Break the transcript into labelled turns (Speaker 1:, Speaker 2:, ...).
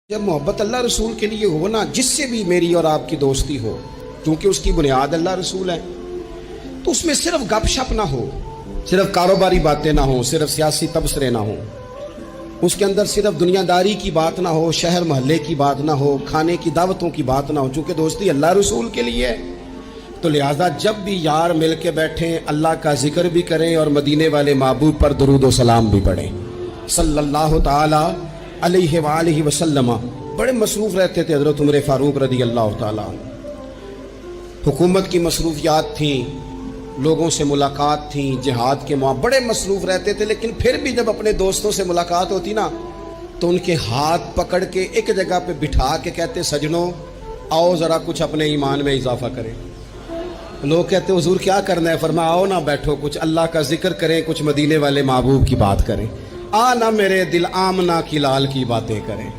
Speaker 1: جب محبت اللہ رسول کے لیے ہو نا، جس سے بھی میری اور آپ کی دوستی ہو، کیونکہ اس کی بنیاد اللہ رسول ہے، تو اس میں صرف گپ شپ نہ ہو، صرف کاروباری باتیں نہ ہوں، صرف سیاسی تبصرے نہ ہوں، اس کے اندر صرف دنیا داری کی بات نہ ہو، شہر محلے کی بات نہ ہو، کھانے کی دعوتوں کی بات نہ ہو، چونکہ دوستی اللہ رسول کے لیے ہے۔ تو لہٰذا جب بھی یار مل کے بیٹھیں، اللہ کا ذکر بھی کریں اور مدینے والے محبوب پر درود و سلام بھی پڑھیں صلی اللہ تعالی علیہ وآلہ وسلم۔ بڑے مصروف رہتے تھے حضرت عمر فاروق رضی اللہ تعالیٰ۔ حکومت کی مصروفیات تھیں، لوگوں سے ملاقات تھیں، جہاد کے بڑے مصروف رہتے تھے، لیکن پھر بھی جب اپنے دوستوں سے ملاقات ہوتی نا تو ان کے ہاتھ پکڑ کے ایک جگہ پہ بٹھا کے کہتے، سجنوں آؤ ذرا کچھ اپنے ایمان میں اضافہ کریں۔ لوگ کہتے حضور کیا کرنا ہے؟ فرمایا آؤ نہ بیٹھو، کچھ اللہ کا ذکر کریں، کچھ مدینے والے محبوب کی بات کریں، آ نہ میرے دل آمنہ کی لال کی باتیں کریں۔